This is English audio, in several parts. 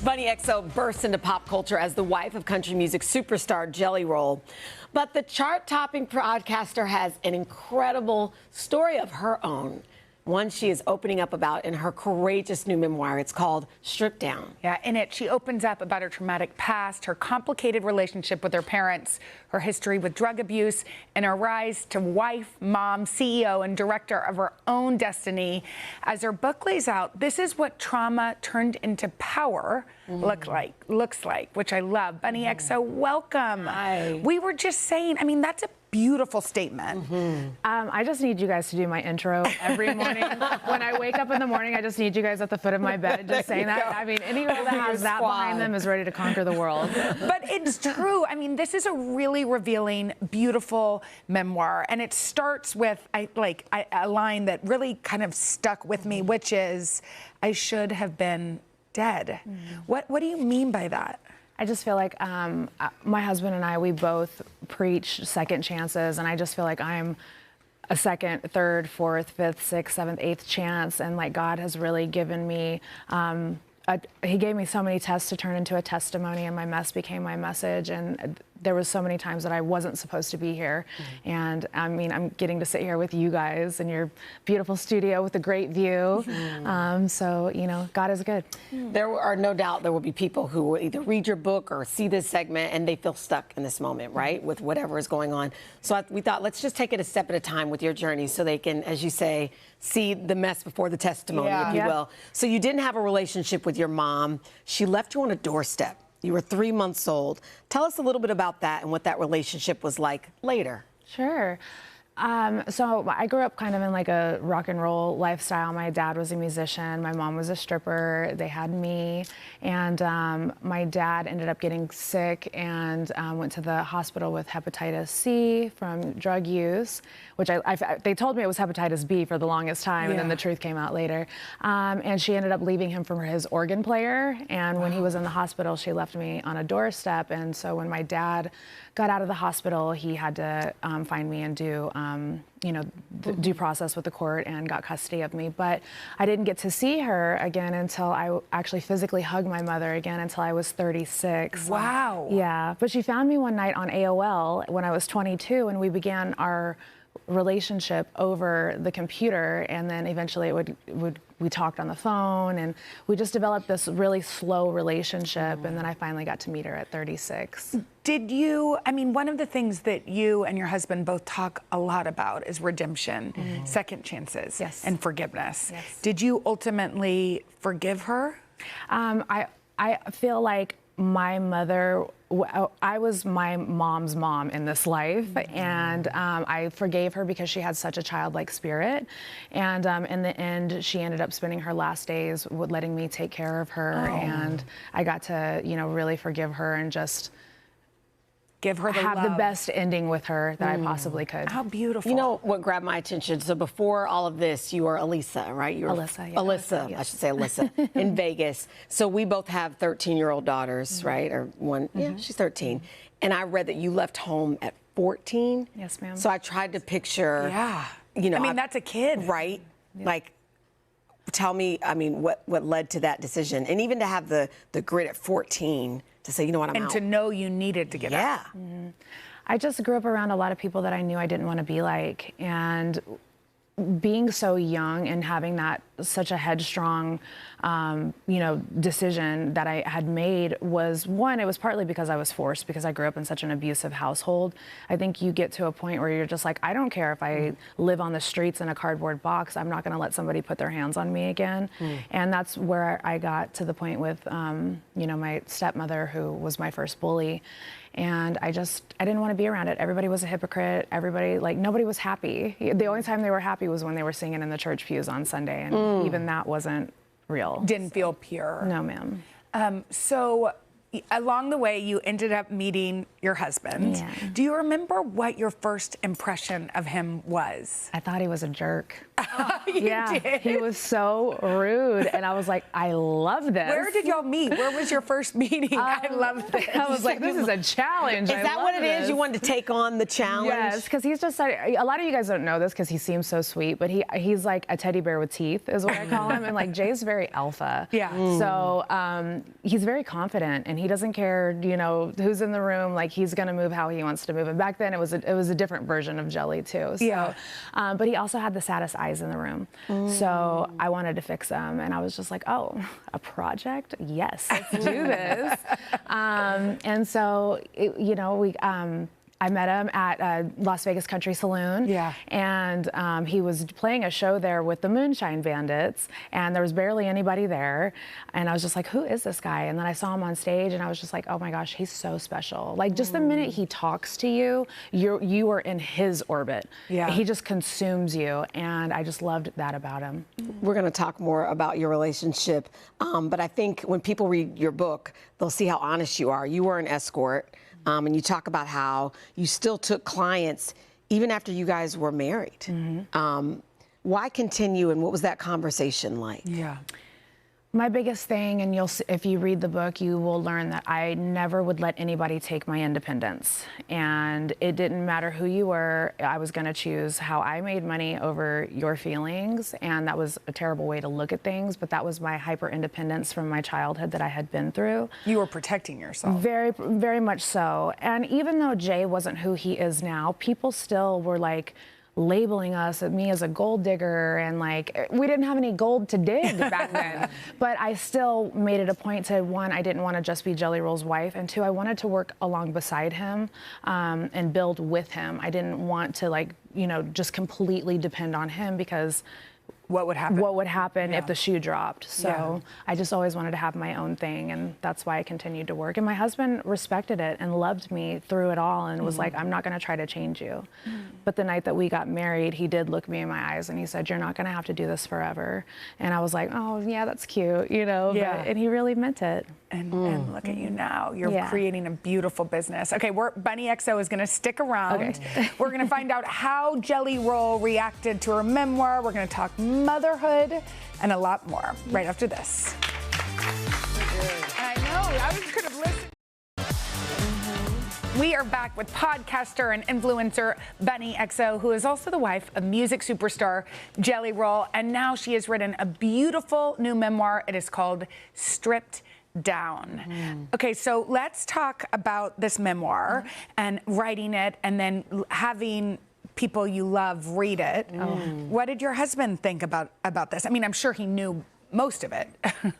Bunnie XO bursts into pop culture as the wife of country music superstar Jell. But the chart-topping podcaster has an incredible story of her own. One she is opening up about in her courageous new memoir. It's called Stripped Down. Yeah, in it, she opens up about her traumatic past, her complicated relationship with her parents, her history with drug abuse, and her rise to wife, mom, CEO, and director of her own destiny. As her book lays out, this is what trauma turned into power looks like, which I love. Bunnie XO, welcome. Hi. We were just saying, I mean, that's a beautiful statement. I just need you guys to do my intro every morning. When I wake up in the morning, I just need you guys at the foot of my bed just saying that. I mean, anyone that has that behind them is ready to conquer the world. But it's true. I mean, this is a really revealing, beautiful memoir. And it starts with a line that really kind of stuck with me, which is, I should have been dead. What do you mean by that? I just feel like my husband and I, we both preach second chances, and I just feel like I'm a second, third, fourth, fifth, sixth, seventh, eighth chance, and like God has really given me, he gave me so many tests to turn into a testimony, and my mess became my message, and there was so many times that I wasn't supposed to be here, and I mean, I'm getting to sit here with you guys in your beautiful studio with a great view, so, you know, God is good. There are no doubt there will be people who will either read your book or see this segment and they feel stuck in this moment, right, with whatever is going on. So we thought, let's just take it a step at a time with your journey so they can, as you say, see the mess before the testimony, if you will. So you didn't have a relationship with your mom. She left you on a doorstep. You were 3 months old. Tell us a little bit about that and what that relationship was like later. Sure. So I grew up kind of in like a rock and roll lifestyle. My dad was a musician. My mom was a stripper. They had me. And my dad ended up getting sick and went to the hospital with hepatitis C from drug use, which they told me it was hepatitis B for the longest time, and then the truth came out later. And she ended up leaving him for his organ player. And when he was in the hospital, she left me on a doorstep. And so when my dad got out of the hospital, he had to find me and do the due process with the court and got custody of me. But I didn't get to see her again until I actually physically hugged my mother again until I was 36. Wow. Yeah, but she found me one night on AOL when I was 22, and we began our relationship over the computer, and then eventually we talked on the phone, and we just developed this really slow relationship, and then I finally got to meet her at 36. Did you, I mean, one of the things that you and your husband both talk a lot about is redemption, second chances, and forgiveness. Did you ultimately forgive her? I feel like my mother, I was my mom's mom in this life, and I forgave her because she had such a childlike spirit, and in the end she ended up spending her last days with letting me take care of her, and I got to, you know, really forgive her and just give her the best ending with her that I possibly could. How beautiful. You know what grabbed my attention? So before all of this, you were Alyssa, right? You were Alyssa, I should say Alyssa, in Vegas. So we both have 13-year-old daughters, right? Or one, she's 13. And I read that you left home at 14. Yes, ma'am. So I tried to picture, you know. I mean, that's a kid. Right? Like, tell me, I mean, what led to that decision? And even to have the grit at 14 to say, you know what, I'm out. And to know you needed to get out. I just grew up around a lot of people that I knew I didn't want to be like, and being so young and having that such a headstrong, decision that I had made was, one, it was partly because I was forced, because I grew up in such an abusive household. I think you get to a point where you're just like, I don't care if I live on the streets in a cardboard box, I'm not going to let somebody put their hands on me again. And that's where I got to the point with, my stepmother, who was my first bully. And I didn't want to be around it. Everybody was a hypocrite. Everybody, like, nobody was happy. The only time they were happy was when they were singing in the church pews on Sunday, and even that wasn't real. Didn't feel pure. No, ma'am. So along the way, you ended up meeting your husband. Yeah. Do you remember what your first impression of him was? I thought he was a jerk. Yeah, he was so rude, and I was like, I love this. Where did y'all meet? Where was your first meeting? I love this. I was like, this is a challenge. Is that what it is? You wanted to take on the challenge? Yes, because he's just a lot of you guys don't know this because he seems so sweet, but he's like a teddy bear with teeth, is what I call him, and like Jay's very alpha. Yeah. So he's very confident, and he doesn't care, you know, who's in the room. Like he's gonna move how he wants to move. And back then it was a different version of Jelly too. So, yeah. But he also had the saddest eyes in the room. So I wanted to fix them, and I was just like, oh, a project? Yes, let's do this. And so, you know, I met him at Las Vegas Country Saloon. Yeah. And he was playing a show there with the Moonshine Bandits, and there was barely anybody there. And I was just like, who is this guy? And then I saw him on stage, and I was just like, oh my gosh, he's so special. Like just the minute he talks to you, you are in his orbit. Yeah. He just consumes you, and I just loved that about him. We're going to talk more about your relationship, but I think when people read your book, they'll see how honest you are. You were an escort. And you talk about how you still took clients even after you guys were married. Why continue, and what was that conversation like? Yeah. My biggest thing, and if you read the book, you will learn that I never would let anybody take my independence. And it didn't matter who you were, I was gonna choose how I made money over your feelings. And that was a terrible way to look at things, but that was my hyper independence from my childhood that I had been through. You were protecting yourself. Very, very much so. And even though Jay wasn't who he is now, people still were like, labeling me as a gold digger, and like we didn't have any gold to dig back then. But I still made it a point to, one, I didn't want to just be Jelly Roll's wife, and two, I wanted to work along beside him and build with him. I didn't want to, like, you know, just completely depend on him, because what would happen? What would happen if the shoe dropped? So Yeah. I just always wanted to have my own thing, and that's why I continued to work. And my husband respected it and loved me through it all, and was like, I'm not going to try to change you. But the night that we got married, he did look me in my eyes and he said, you're not going to have to do this forever. And I was like, oh yeah, that's cute, you know. Yeah. And he really meant it. And look at you now. You're creating a beautiful business. Okay, Bunnie XO is going to stick around. Okay. We're going to find out how Jelly Roll reacted to her memoir. We're going to talk motherhood and a lot more right after this. I know. I could have listened. We are back with podcaster and influencer Bunnie XO, who is also the wife of music superstar Jelly Roll. And now she has written a beautiful new memoir. It is called Stripped Down. Okay, so let's talk about this memoir and writing it, and then having people you love read it. What did your husband think about this? I mean, I'm sure he knew most of it.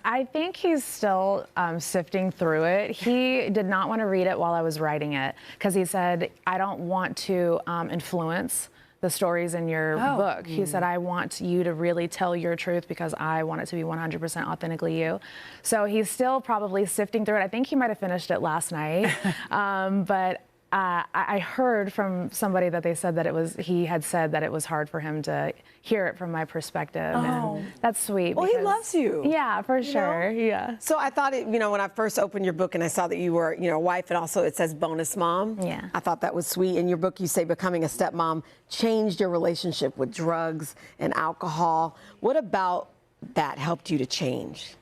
I think he's still sifting through it. He did not want to read it while I was writing it, because he said, I don't want to influence the stories in your book. He said, I want you to really tell your truth, because I want it to be 100% authentically you. So he's still probably sifting through it. I think he might have finished it last night. But I heard from somebody that they said that he had said that it was hard for him to hear it from my perspective. And that's sweet. Well, he loves you. Yeah, for sure. Yeah. So I thought it, you know, when I first opened your book and I saw that you were, you know, a wife, and also it says bonus mom. Yeah. I thought that was sweet. In your book, you say becoming a stepmom changed your relationship with drugs and alcohol. What about that helped you to change?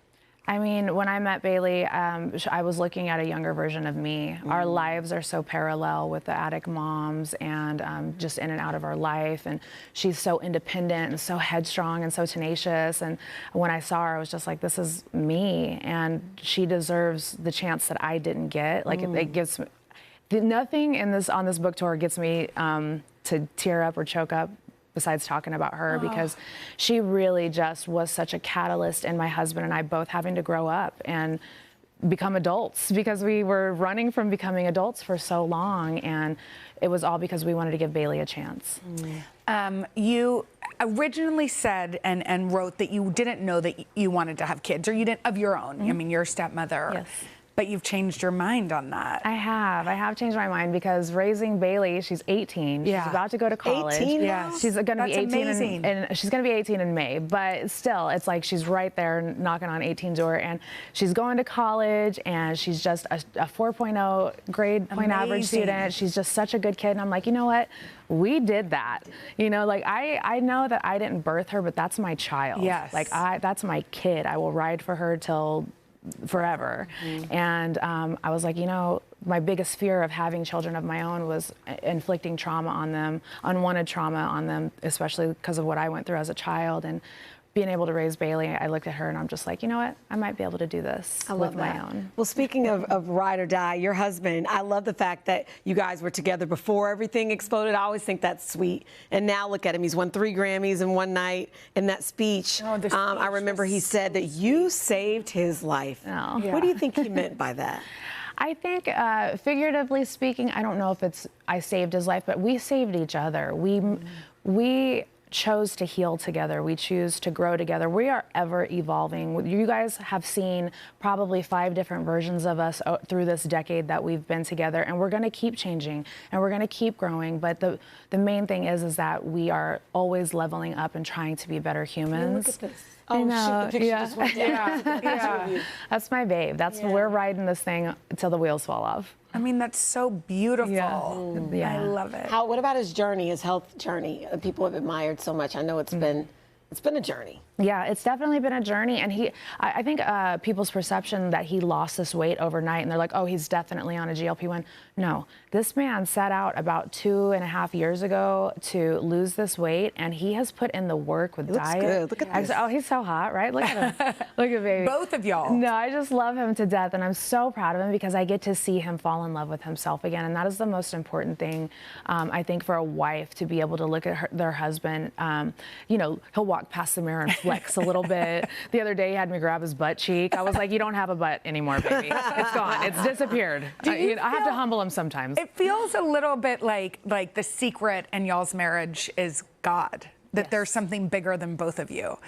I mean, when I met Bailey, I was looking at a younger version of me. Our lives are so parallel with the addict moms, and just in and out of our life. And she's so independent and so headstrong and so tenacious. And when I saw her, I was just like, this is me. And she deserves the chance that I didn't get. Like, it gives me, nothing on this book tour gets me to tear up or choke up, besides talking about her, because she really just was such a catalyst in my husband and I both having to grow up and become adults, because we were running from becoming adults for so long, and it was all because we wanted to give Bailey a chance. You originally said and wrote that you didn't know that you wanted to have kids, or you didn't, of your own. I mean, you're a stepmother. Yes. But you've changed your mind on that. I have changed my mind because raising Bailey, she's 18. She's about to go to college. 18 Yeah. She's going to be 18 and she's going to be 18 in May, but still it's like she's right there knocking on 18's door, and she's going to college, and she's just a 4.0 grade point average student. She's just such a good kid, and I'm like, you know what? We did that. You know, like I know that I didn't birth her, but that's my child. Yes. Like that's my kid. I will ride for her till forever. And I was like, you know, my biggest fear of having children of my own was inflicting trauma on them, unwanted trauma on them, especially because of what I went through as a child. And being able to raise Bailey, I looked at her and I'm just like, you know what? I might be able to do this with my own. Well, speaking of ride or die, your husband, I love the fact that you guys were together before everything exploded. I always think that's sweet. And now look at him. He's won 3 Grammys in one night. In that speech, I remember he said that you saved his life. Oh. Yeah. What do you think he meant by that? I think, figuratively speaking, I don't know if it's I saved his life, but we saved each other. We chose to heal together. We choose to grow together. We are ever evolving. You guys have seen probably 5 different versions of us through this decade that we've been together, and we're going to keep changing and we're going to keep growing. But the main thing is that we are always leveling up and trying to be better humans. Look at this. Oh, shit, the picture just went down. That's my babe. We're riding this thing until the wheels fall off. I mean, that's so beautiful. Yeah. I love it. What about his journey, his health journey? People have admired so much. I know it's been a journey. Yeah, it's definitely been a journey, and I think people's perception that he lost this weight overnight, and they're like, oh, he's definitely on a GLP-1. No, this man set out about 2.5 years ago to lose this weight, and he has put in the work with diet. Looks good. Look at this. Oh, he's so hot, right? Look at him. Look at baby. Both of y'all. No, I just love him to death, and I'm so proud of him because I get to see him fall in love with himself again, and that is the most important thing, I think, for a wife, to be able to look at their husband. You know, he'll walk past the mirror and flex a little bit. The other day, he had me grab his butt cheek. I was like, you don't have a butt anymore, baby. It's gone. It's disappeared. I have to humble him sometimes. It feels a little bit like the secret in y'all's marriage is God, that there's something bigger than both of you.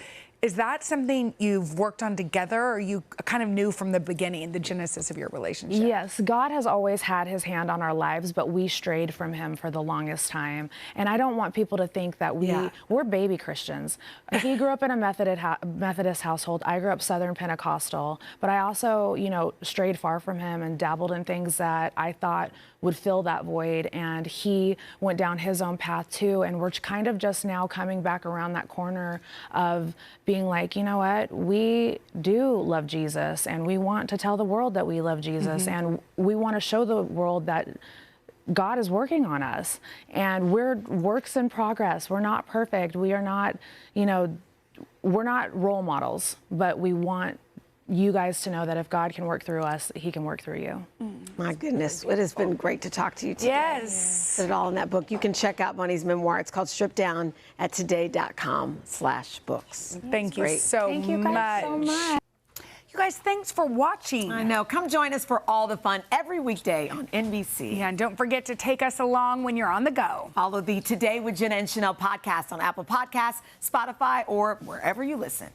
Is that something you've worked on together, or you kind of knew from the beginning, the genesis of your relationship? Yes, God has always had his hand on our lives, but we strayed from him for the longest time. And I don't want people to think that we're baby Christians. He grew up in a Methodist household. I grew up Southern Pentecostal, but I also, you know, strayed far from him and dabbled in things that I thought would fill that void, and he went down his own path too, and we're kind of just now coming back around that corner of being like, you know what, we do love Jesus, and we want to tell the world that we love Jesus, and we want to show the world that God is working on us, and we're works in progress. We're not perfect. We are not, you know, we're not role models, but we want you guys to know that if God can work through us, he can work through you. My goodness, it has been great to talk to you today. Yes. Put it all in that book. You can check out Bunnie's memoir. It's called Stripped Down at today.com/books. Thank you so much. Thank you guys so much. You guys, thanks for watching. I know. Come join us for all the fun every weekday on NBC. Yeah, and don't forget to take us along when you're on the go. Follow the Today with Jenna and Sheinelle podcast on Apple Podcasts, Spotify, or wherever you listen.